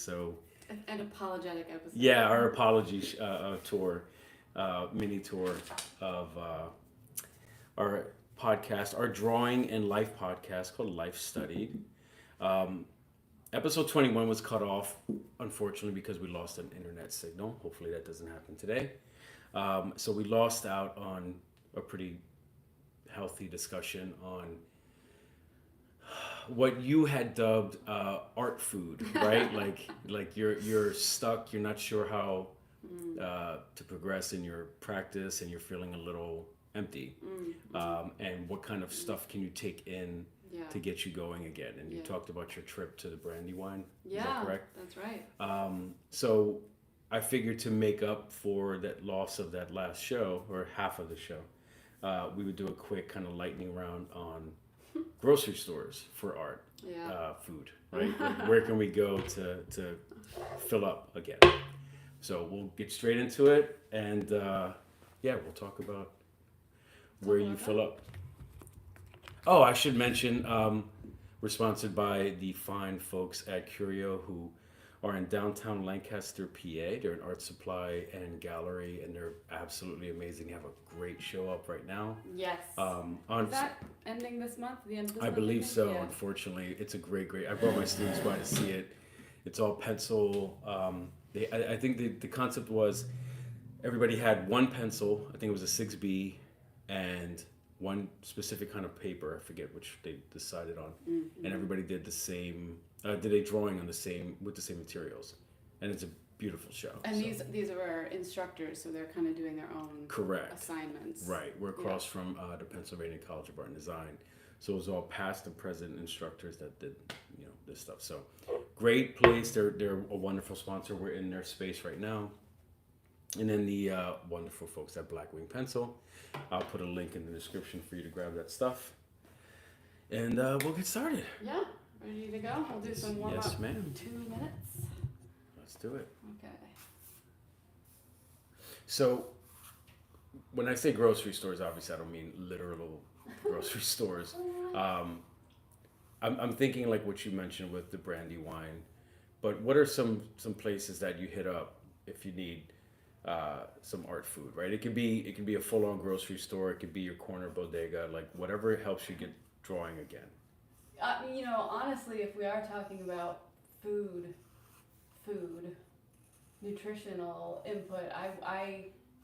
So An apologetic episode. yeah, our apology tour, mini tour of our podcast, our drawing and life podcast called Life Studied. Um, Episode 21 was cut off, unfortunately, because we lost an internet signal. Hopefully, that doesn't happen today. So we lost out on a pretty healthy discussion on what you had dubbed art food, right? like you're stuck. You're not sure how to progress in your practice, and you're feeling a little empty. And what kind of stuff can you take in Yeah. to get you going again? And you Yeah. talked about your trip to the Brandywine. Is Yeah. that correct? That's right. So I figured to make up for that loss of that last show, or half of the show, we would do a quick kind of lightning round on grocery stores for art, Yeah. food, right? Like, where can we go to fill up again? So we'll get straight into it, and yeah, we'll talk about where you fill up. Oh, I should mention, we're sponsored by the fine folks at Curio, who are in downtown Lancaster, PA. They're an art supply and gallery, and they're absolutely amazing. They have a great show up right now. Yes. On Is that ending this month? The end of this I month? believe think? so. Yeah. Unfortunately, it's a great. I brought my students by to see it. It's all pencil. I think the concept was everybody had one pencil. I think it was a 6B, and one specific kind of paper. I forget which they decided on, and everybody did the same. Did a drawing on the same with the same materials, and it's a beautiful show. And so. these are instructors, so they're kind of doing their own Correct. assignments. Right. We're across from the Pennsylvania College of Art and Design. So it was all past and present instructors that did, this stuff. So great place. They're a wonderful sponsor. We're in their space right now. And then the wonderful folks at Black Wing Pencil. I'll put a link in the description for you to grab that stuff. And we'll get started. Yeah. Ready to go? We'll do some warm up. Yes, ma'am. 2 minutes. Let's do it. Okay. So when I say grocery stores, obviously I don't mean literal grocery stores. I'm thinking like what you mentioned with the Brandywine, but what are some places that you hit up if you need some art food, right? It could be a full on grocery store. It could be your corner bodega, like whatever helps you get drawing again. Honestly, if we are talking about food, nutritional input,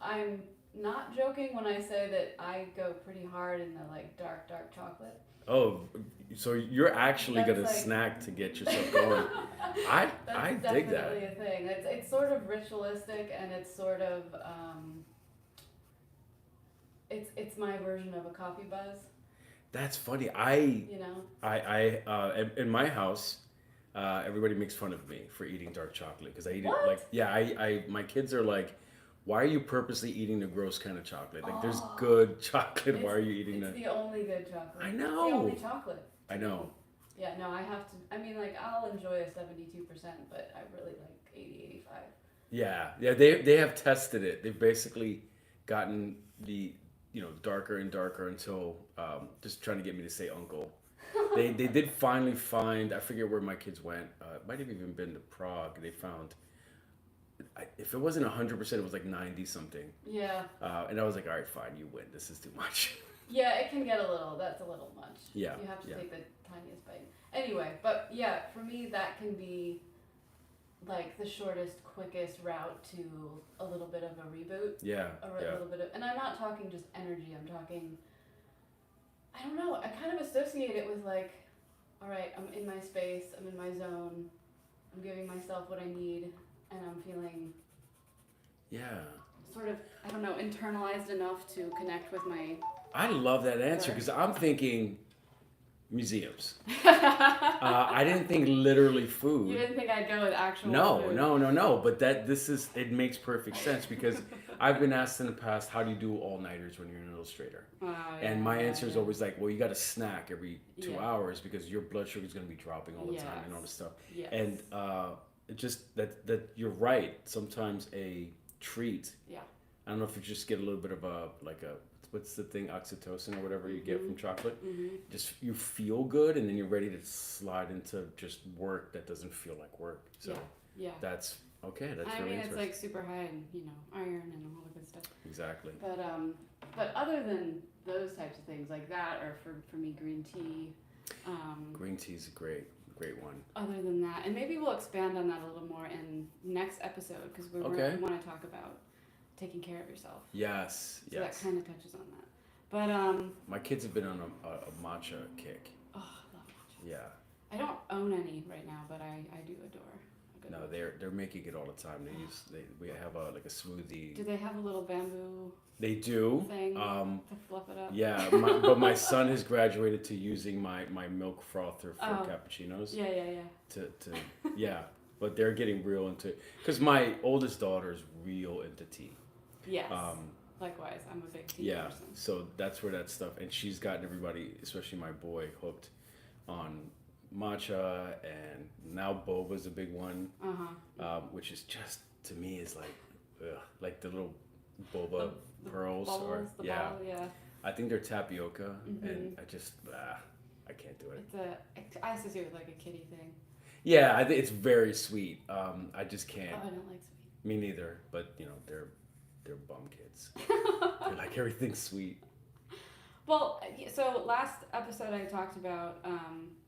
I'm not joking when I say that I go pretty hard in the dark chocolate. Oh, so you're actually That's gonna snack to get yourself going. I dig that. Definitely a thing. It's sort of ritualistic, and it's sort of it's my version of a coffee buzz. That's funny. You know. I in my house, everybody makes fun of me for eating dark chocolate because I eat What? it like I my kids are like, why are you purposely eating the gross kind of chocolate? Like there's good chocolate. Why are you eating It's that? the only good chocolate. I It's know. the only chocolate. I know. Yeah, no, I have to. I mean, I'll enjoy a 72%, but I really like 80, 85. Yeah. They have tested it. They've basically gotten the darker and darker until just trying to get me to say uncle. They did finally find, I forget where my kids went. It might have even been to Prague. They found, if it wasn't 100%, it was like 90 something. Yeah. And I was like, all right, fine, you win. This is too much. Yeah, it can get that's a little much. Yeah. You have to take the tiniest bite. Anyway, but yeah, for me, that can be like the shortest, quickest route to a little bit of a reboot. Yeah. Little bit of, and I'm not talking just energy, I'm talking, I don't know, I kind of associate it with all right, I'm in my space, I'm in my zone, I'm giving myself what I need, and I'm feeling sort of, I don't know, internalized enough to connect with my... I love that answer because I'm thinking museums. I didn't think literally food. You didn't think I'd go with actual food. No. But it makes perfect sense because I've been asked in the past, how do you do all-nighters when you're an illustrator? And my answer is always like, well, you got to snack every 2 hours because your blood sugar is going to be dropping all the time and all this stuff. Yes. And just that you're right. Sometimes a treat. Yeah. I don't know if you just get a little bit of what's the thing, oxytocin or whatever you get from chocolate. Just you feel good, and then you're ready to slide into just work that doesn't feel like work. So Yeah. That's okay. That's I really mean, it's interesting. like super high in, iron and all the good stuff. Exactly. But other than those types of things like that, or for me, green tea. Green tea's a great one. Other than that, and maybe we'll expand on that a little more in next episode because we Okay. want to talk about taking care of yourself. Yes. So Yes. that kind of touches on that. But My kids have been on a matcha kick. oh, I love matcha. Yeah. I don't own any right now, but I do adore. A good No, matcha. they're making it all the time. We have like a smoothie. Do they have a little bamboo They do. thing to fluff it up? Yeah, but my son has graduated to using my milk frother for cappuccinos. Yeah. To yeah, but they're getting real into it because my oldest daughter is real into tea. Yes. Likewise, I'm a big tea person. So that's where that stuff, and she's gotten everybody, especially my boy, hooked on matcha, and now boba's a big one, which is just, to me, is like the little boba the pearls, bubbles, or the ball, yeah. I think they're tapioca, and I can't do it. I associate it with like a kiddie thing. Yeah, I think it's very sweet. I just can't. Oh, I don't like sweet. Me neither, but they're bum kids. They're like everything's sweet. Well, so last episode I talked about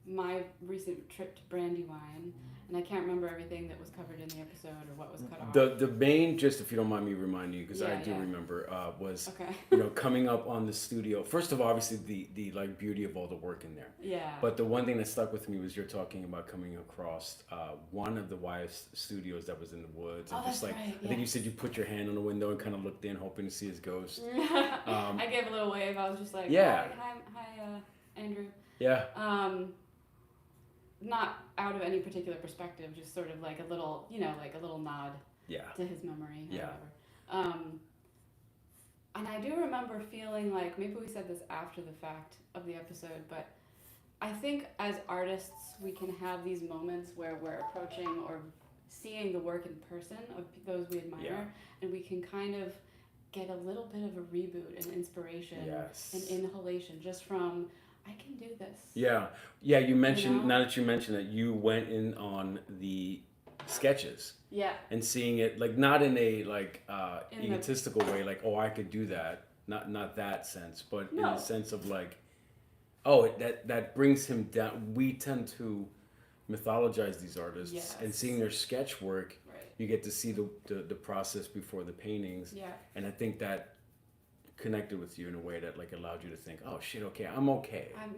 my recent trip to Brandywine, and I can't remember everything that was covered in the episode or what was cut off. The main, just if you don't mind me reminding you, because I do remember, was coming up on the studio. First of all, obviously the like beauty of all the work in there. Yeah. But the one thing that stuck with me was you're talking about coming across one of the Wyeth studios that was in the woods. And just like right, I think you said you put your hand on the window and kind of looked in, hoping to see his ghost. I gave a little wave. I was just like, yeah. Hi, Andrew. Yeah. Not out of any particular perspective, just sort of like a little, like a little nod to his memory. Or whatever. And I do remember feeling like, maybe we said this after the fact of the episode, but I think as artists we can have these moments where we're approaching or seeing the work in person of those we admire, and we can kind of get a little bit of a reboot and inspiration and inhalation just from, I can do this. Yeah. You mentioned, now that you mentioned it, you went in on the sketches. Yeah. And seeing it, like, not in a, like, egotistical way, like, oh, I could do that. Not that sense, but in the sense of, like, oh, that brings him down. We tend to mythologize these artists, and seeing their sketch work, you get to see the process before the paintings. Yeah. And I think that connected with you in a way that like allowed you to think, oh shit, okay, I'm okay. I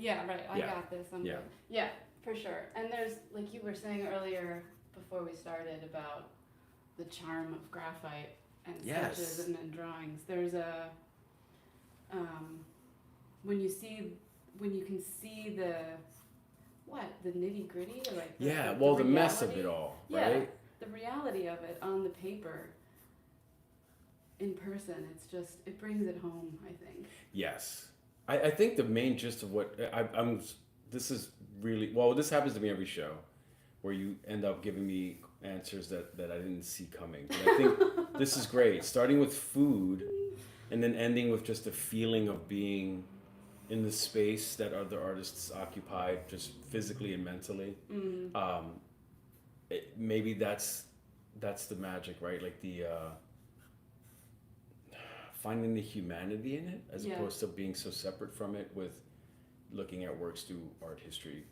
got this. I'm good. Yeah, for sure. And there's, like you were saying earlier before we started about the charm of graphite and sketches and drawings. There's a when you can see the nitty gritty, or like the mess of it all, right? Yeah, the reality of it on the paper. In person, it brings it home, I think. Yes. I think the main gist of what this is really, this happens to me every show where you end up giving me answers that I didn't see coming. But I think this is great, starting with food and then ending with just a feeling of being in the space that other artists occupied, just physically and mentally. Maybe that's the magic, right? Like the finding the humanity in it as opposed to being so separate from it, with looking at works through art history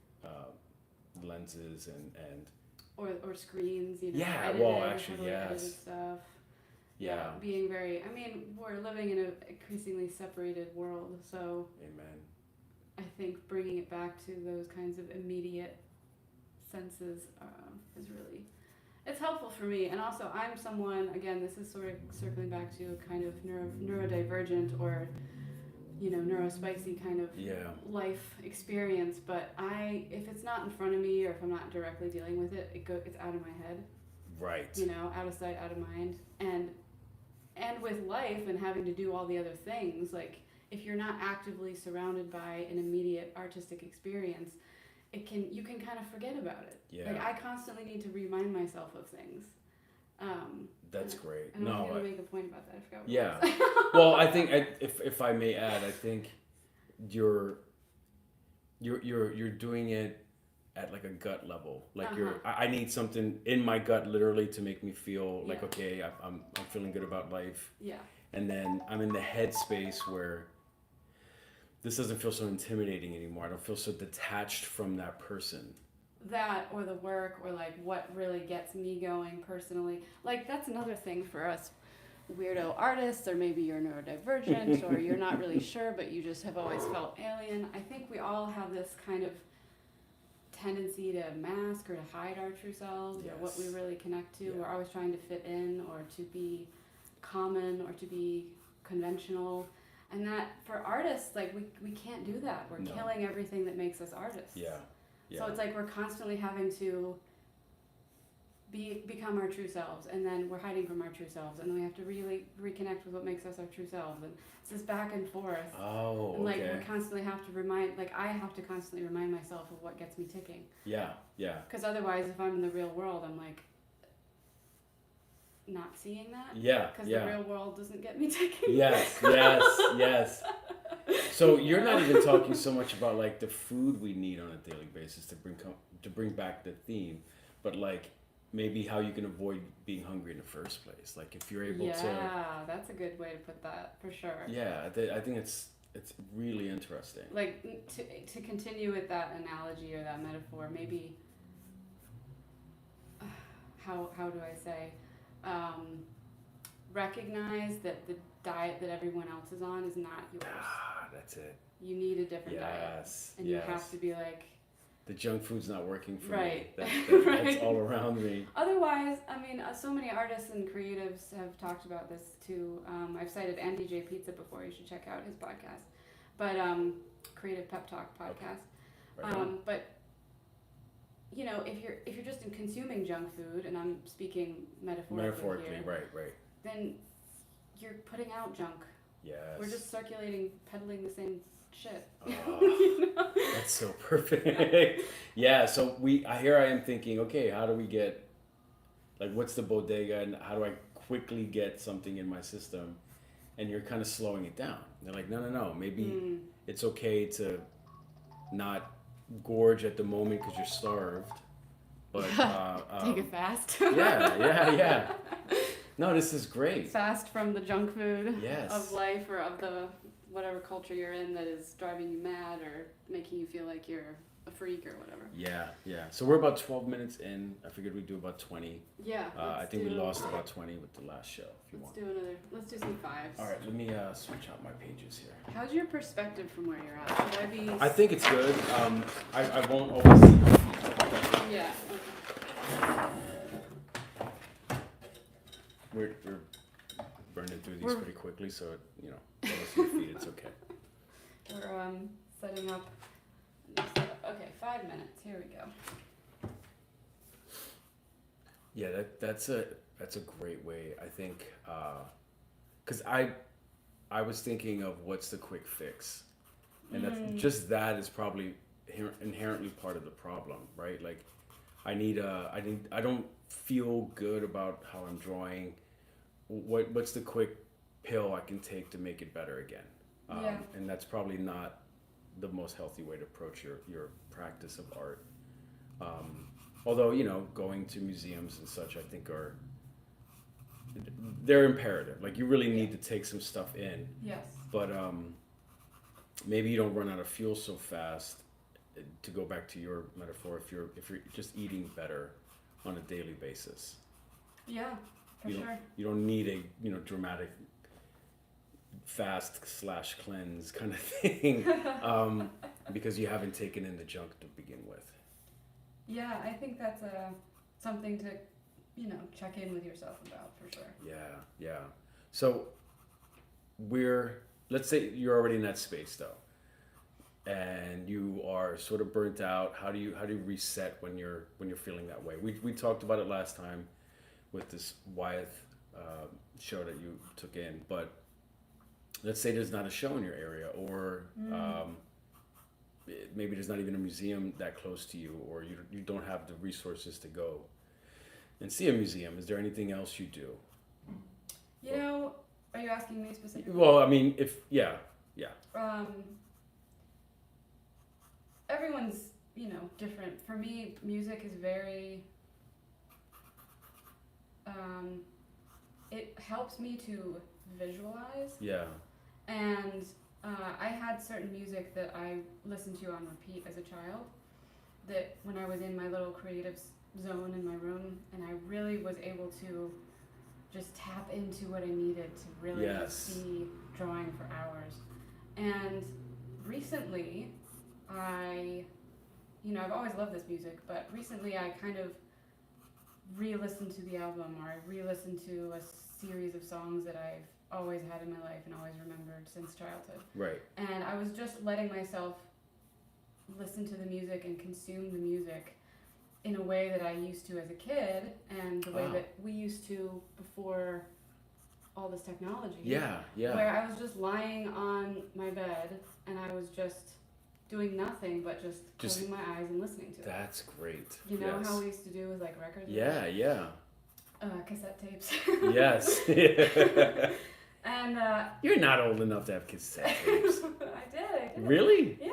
lenses and or screens, edited stuff. Yeah. Being very, we're living in an increasingly separated world, so amen. I think bringing it back to those kinds of immediate senses is really, it's helpful for me. And also, I'm someone, again, this is sort of circling back to kind of neurodivergent or, neurospicy kind of life experience. But if it's not in front of me, or if I'm not directly dealing with it, it's out of my head. Right. Out of sight, out of mind. And with life and having to do all the other things, like if you're not actively surrounded by an immediate artistic experience, you can kind of forget about it. Yeah. Like I constantly need to remind myself of things. That's great. And I was going to make a point about that. I forgot what it was. Well, I think if I may add, I think you're doing it at like a gut level. Like I need something in my gut literally to make me feel like, okay, I'm feeling good about life. Yeah. And then I'm in the head space where this doesn't feel so intimidating anymore. I don't feel so detached from that person. That or the work or like what really gets me going personally. Like that's another thing for us weirdo artists, or maybe you're neurodivergent or you're not really sure but you just have always felt alien. I think we all have this kind of tendency to mask or to hide our true selves or what we really connect to. We're always trying to fit in or to be common or to be conventional. And that for artists, like we can't do that. We're killing everything that makes us artists. Yeah. So it's like we're constantly having to become our true selves, and then we're hiding from our true selves, and then we have to really reconnect with what makes us our true selves, and it's this back and forth. Oh, and like okay. we constantly have to I have to constantly remind myself of what gets me ticking. Yeah, yeah. Because otherwise, if I'm in the real world, I'm like not seeing that. Yeah, Because the real world doesn't get me ticking. Yes. So you're not even talking so much about like the food we need on a daily basis to bring back the theme, but like maybe how you can avoid being hungry in the first place. Like if you're able to. Yeah, that's a good way to put that for sure. Yeah, I think it's really interesting. Like to continue with that analogy or that metaphor, maybe. How do I say? Recognize that the diet that everyone else is on is not yours. Ah, that's it. You need a different diet. And you have to be like... The junk food's not working for me. That's all around me. Otherwise, I mean, so many artists and creatives have talked about this too. I've cited Andy J. Pizza before. You should check out his podcast. But Creative Pep Talk podcast. Okay. Right but you know, if you're just consuming junk food, and I'm speaking metaphorically here, right. then you're putting out junk. Yes. We're just peddling the same shit. You know? That's so perfect. Yeah, so here I am thinking, okay, how do we get, like, what's the bodega, and how do I quickly get something in my system? And you're kind of slowing it down. They're like, no, maybe it's okay to not gorge at the moment because you're starved, but take a fast. yeah. No, this is great. Fast from the junk food yes. of life, or of the whatever culture you're in that is driving you mad or making you feel like you're a freak or whatever. Yeah. So we're about 12 minutes in. I figured we'd do about 20. Yeah. I think we lost about 20 with the last show. Let's do some fives. All right, let me switch out my pages here. How's your perspective from where you're at? Should I be... I think it's good. I won't always see your feet. Yeah. Okay. We're burning through these pretty quickly, so don't see your feet. It's okay. We're setting up. Okay, 5 minutes. Here we go. Yeah, that's a great way. I think because I was thinking of what's the quick fix, and that is probably inherently part of the problem, right? Like I don't feel good about how I'm drawing. What's the quick pill I can take to make it better again? And that's probably not the most healthy way to approach your practice of art. Although, going to museums and such, I think they're imperative. Like you really need to take some stuff in. Yes. But maybe you don't run out of fuel so fast. To go back to your metaphor, if you're just eating better on a daily basis. Yeah, for sure. You don't need a dramatic fast/cleanse kind of thing because you haven't taken in the junk to begin with. Yeah, I think that's something to check in with yourself about for sure. Yeah. So let's say you're already in that space though, and you are sort of burnt out. How do you reset when you're feeling that way? We talked about it last time with this Wyeth show that you took in, but let's say there's not a show in your area, or maybe there's not even a museum that close to you, or you don't have the resources to go and see a museum. Is there anything else you do? Are you asking me specifically? Well, I mean, yeah. Everyone's, different. For me, music is very, it helps me to visualize. Yeah. And I had certain music that I listened to on repeat as a child, that when I was in my little creative zone in my room, and I really was able to just tap into what I needed to really just be drawing for hours. And recently, I've always loved this music, but recently I kind of re-listened to the album, or I re-listened to a series of songs that I've always had in my life and always remembered since childhood. Right. And I was just letting myself listen to the music and consume the music in a way that I used to as a kid, and the way that we used to before all this technology. Yeah. Where I was just lying on my bed and I was just doing nothing but just closing my eyes and listening to it. That's great. You know how we used to do with like records? Yeah. Cassette tapes. Yes. And you're not old enough to have cassette tapes. I did. Really? Yeah.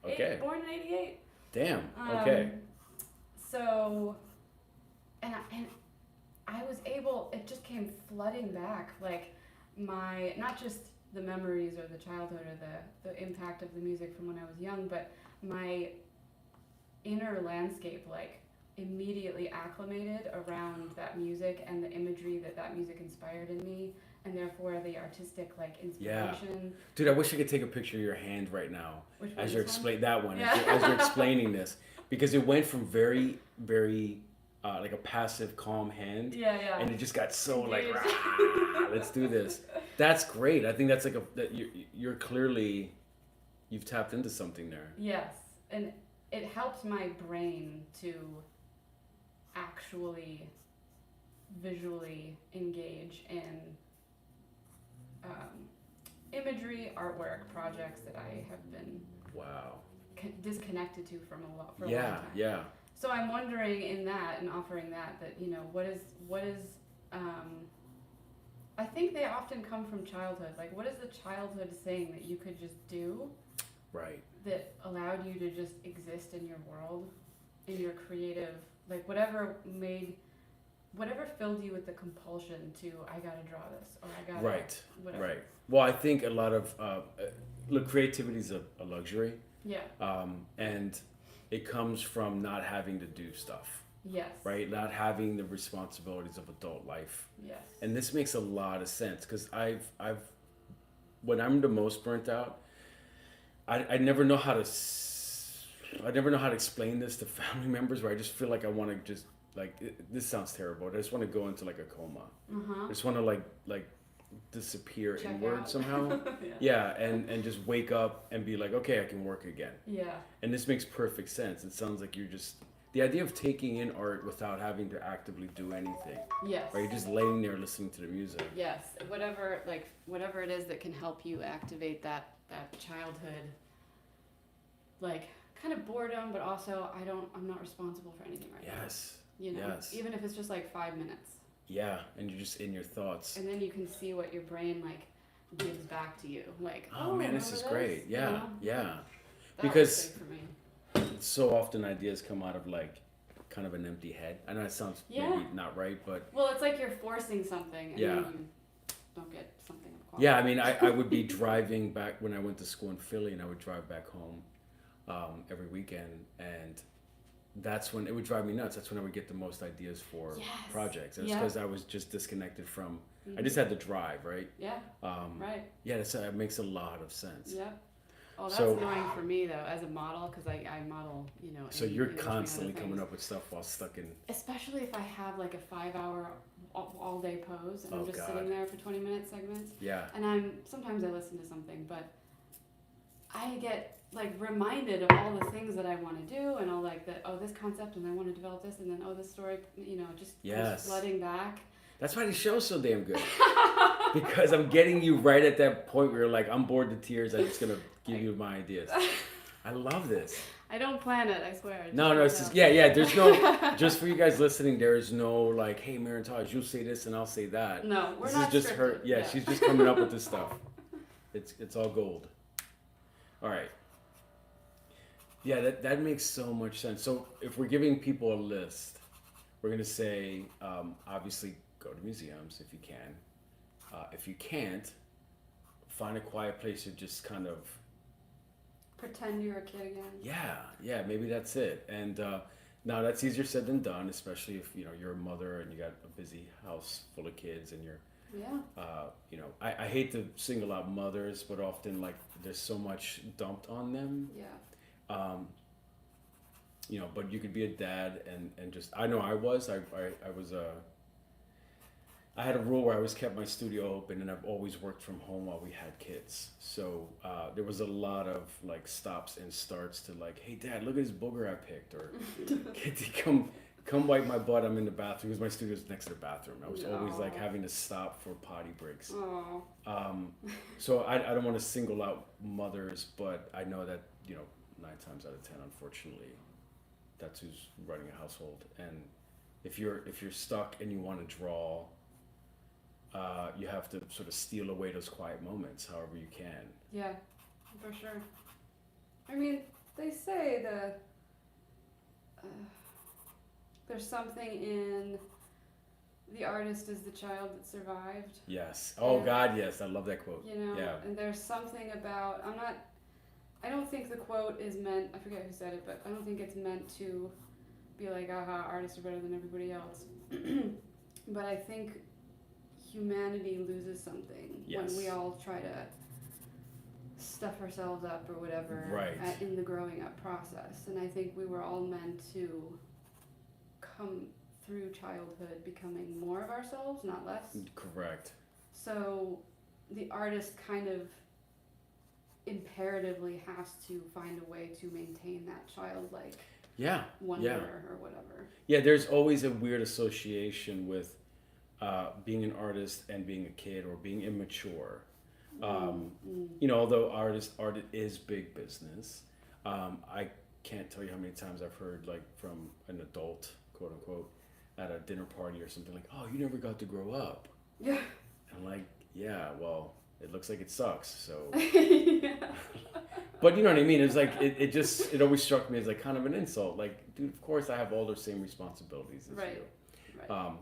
Okay. Born in '88. Damn. Okay. So, and I was able. It just came flooding back, like not just the memories or the childhood or the impact of the music from when I was young, but my inner landscape, like, immediately acclimated around that music and the imagery that music inspired in me, and therefore the artistic, like, inspiration. Yeah. Dude, I wish I could take a picture of your hand right now as you're explaining that one. Yeah. As you're explaining this, because it went from very, very like a passive, calm hand, and it just got so like, let's do this. That's great. I think that's like you're clearly, you've tapped into something there. Yes, and it helped my brain to actually visually engage in imagery, artwork, projects that I have been disconnected to for a long time. Yeah. So I'm wondering in that and offering that what is I think they often come from childhood. Like, what is the childhood thing that you could just do? Right. That allowed you to just exist in your world, in your creative, like whatever filled you with the compulsion to, I gotta draw this, or I gotta whatever. Right. Well, I think a lot of look, creativity is a luxury. Yeah. And it comes from not having to do stuff. Yes. Right? Not having the responsibilities of adult life. Yes. And this makes a lot of sense, because I've when I'm the most burnt out, I never know how to explain this to family members, where I just feel like I want to just this sounds terrible. I just want to go into like a coma. I just want to like disappear Check inward out. somehow. And just wake up and be like, okay, I can work again. Yeah. And this makes perfect sense. It sounds like you're just, the idea of taking in art without having to actively do anything. Yes. Right? You're just laying there listening to the music. Yes. Whatever it is that can help you activate that childhood, like, kind of boredom, but also I'm not responsible for anything right now. Yes. Yes. Even if it's just like 5 minutes. Yeah, and you're just in your thoughts. And then you can see what your brain gives back to you. Like, oh man, this is great. Yeah. That because was big for me. So often ideas come out of kind of an empty head. I know it sounds maybe not right, but well, it's like you're forcing something and then you don't get something of quality. Yeah, I mean, I would be driving back when I went to school in Philly, and I would drive back home every weekend, and that's when it would drive me nuts. That's when I would get the most ideas for projects. And it's because I was just disconnected from. I just had to drive, right? Yeah. Right. Yeah, that makes a lot of sense. Yeah. Oh, that's annoying for me though, as a model, because I model, So you're constantly coming up with stuff while stuck in. Especially if I have like a 5-hour all day pose, and I'm just sitting there for 20-minute segments. Yeah. And sometimes I listen to something, but I get reminded of all the things that I want to do, and all this concept, and I want to develop this, and then this story, just goes flooding back. That's why the show's so damn good. Because I'm getting you right at that point where you're like, I'm bored to tears, I'm just gonna give you my ideas. I love this. I don't plan it, I swear. No, it's just there's no, just for you guys listening, there's no hey Mairin-Taj, you'll say this and I'll say that. No, we're this not is just scripted. her, she's just coming up with this stuff. It's all gold. All right. Yeah, that makes so much sense. So if we're giving people a list, we're gonna say obviously go to museums if you can. If you can't, find a quiet place to just kind of Pretend you're a kid again. yeah, maybe that's it. And now that's easier said than done, especially if you're a mother and you got a busy house full of kids and you're Yeah. I hate to single out mothers, but often like there's so much dumped on them. Yeah. But you could be a dad and just I know I was I had a rule where I always kept my studio open, and I've always worked from home while we had kids. So there was a lot of like stops and starts to like, hey dad, look at this booger I picked, or kid, come wipe my butt. I'm in the bathroom because my studio's next to the bathroom. I was always like having to stop for potty breaks. So I don't want to single out mothers, but I know that 9 times out of 10, unfortunately, that's who's running a household. And if you're stuck and you want to draw. You have to sort of steal away those quiet moments however you can. Yeah, for sure. I mean, they say there's something in the artist is the child that survived. Yes. Oh, God, yes. I love that quote. Yeah. And there's something about, I don't think the quote is meant, I forget who said it, but I don't think it's meant to be like, aha, artists are better than everybody else. But I think humanity loses something when we all try to stuff ourselves up or whatever in the growing up process. And I think we were all meant to come through childhood becoming more of ourselves, not less. Correct. So the artist kind of imperatively has to find a way to maintain that childlike wonder or whatever. Yeah, there's always a weird association with being an artist and being a kid or being immature. Although art is big business, I can't tell you how many times I've heard like from an adult, quote unquote, at a dinner party or something like, "Oh, you never got to grow up." Yeah. I'm like, yeah, well, it looks like it sucks. So. But you know what I mean? It's like it always struck me as like kind of an insult. Like, dude, of course I have all those same responsibilities as you. Right.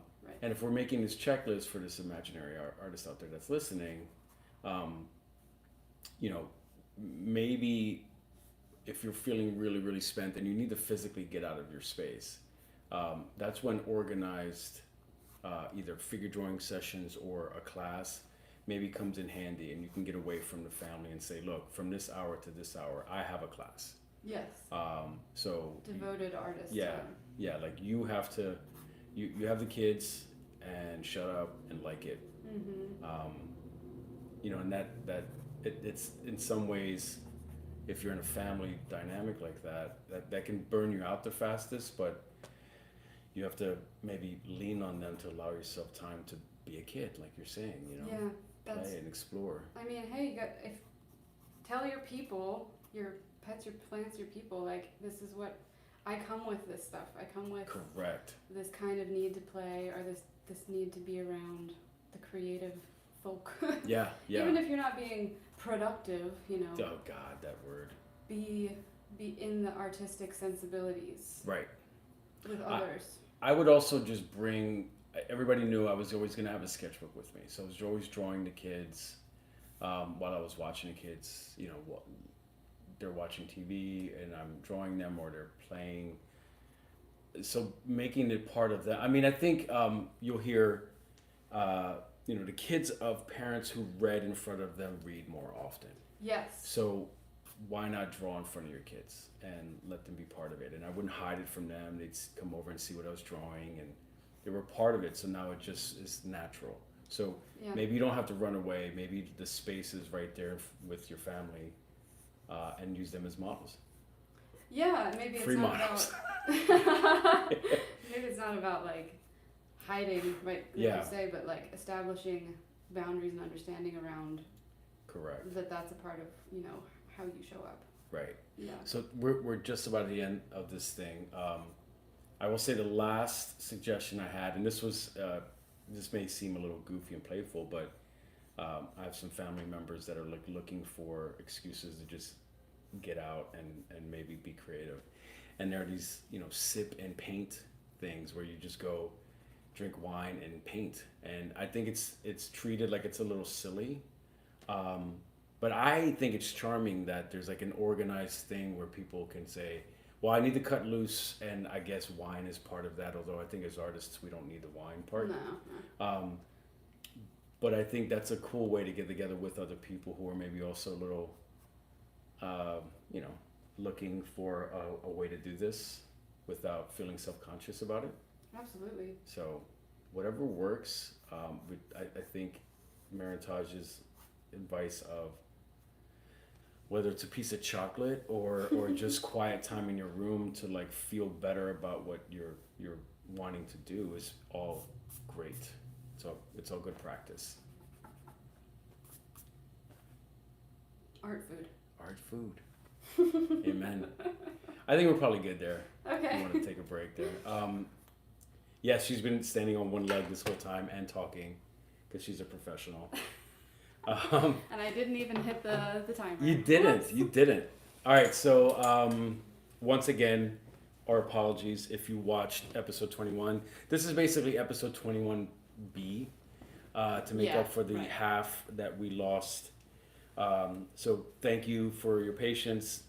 And if we're making this checklist for this imaginary artist out there that's listening, maybe if you're feeling really, really spent and you need to physically get out of your space, that's when organized either figure drawing sessions or a class maybe comes in handy, and you can get away from the family and say, look, from this hour to this hour, I have a class. Yes. So devoted artist. Yeah. Yeah. Like you have to, you have the kids and shut up and like it. And it's in some ways, if you're in a family dynamic like that can burn you out the fastest, but you have to maybe lean on them to allow yourself time to be a kid, like you're saying, play and explore. I mean, hey, tell your people, your pets, your plants, your people, like, this is what, I come with this stuff. I come with this kind of need to play, or this need to be around the creative folk. Yeah. Even if you're not being productive, Oh God, that word. Be in the artistic sensibilities. Right. With others. I would also just bring, everybody knew I was always going to have a sketchbook with me. So I was always drawing the kids while I was watching the kids, they're watching TV and I'm drawing them or they're playing. So making it part of that. I mean, I think you'll hear, the kids of parents who read in front of them read more often. Yes. So why not draw in front of your kids and let them be part of it? And I wouldn't hide it from them. They'd come over and see what I was drawing, and they were part of it. So now it just is natural. So maybe you don't have to run away. Maybe the space is right there with your family, and use them as models. Yeah, maybe it's not about. Maybe it's not about like hiding, right? Like you say, but like establishing boundaries and understanding around. Correct. That's a part of how you show up. Right. Yeah. So we're just about at the end of this thing. I will say the last suggestion I had, and this was this may seem a little goofy and playful, but I have some family members that are like looking for excuses to just get out and maybe be creative. And there are these, sip and paint things where you just go drink wine and paint. And I think it's treated like it's a little silly. But I think it's charming that there's like an organized thing where people can say, well, I need to cut loose, and I guess wine is part of that, although I think as artists we don't need the wine part. No. But I think that's a cool way to get together with other people who are maybe also a little, looking for a way to do this without feeling self-conscious about it. Absolutely. So whatever works, I think Mairin-Taj's advice of whether it's a piece of chocolate or just quiet time in your room to like feel better about what you're wanting to do is all great. So it's all good practice. Art food. Amen. I think we're probably good there. Okay. We want to take a break there. Yes, she's been standing on one leg this whole time and talking because she's a professional. And I didn't even hit the timer. You didn't. All right, so once again, our apologies if you watched episode 21. This is basically episode 21B to make up for the half that we lost. So thank you for your patience.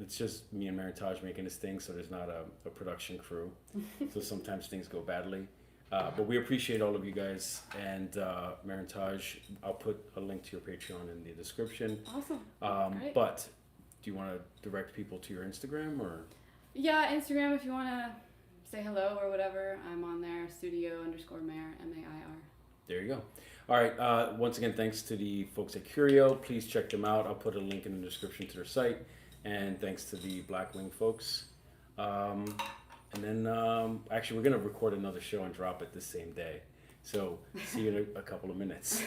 It's just me and Mairin-Taj making this thing, so there's not a production crew. So sometimes things go badly. But we appreciate all of you guys, and Mairin-Taj, I'll put a link to your Patreon in the description. Awesome. Great. But do you want to direct people to your Instagram or? Yeah, Instagram if you want to say hello or whatever. I'm on there, studio_Mair, MAIR. There you go. All right. Once again, thanks to the folks at Curio. Please check them out. I'll put a link in the description to their site. And thanks to the Blackwing folks. And then, actually, we're going to record another show and drop it the same day. So, see you in a couple of minutes.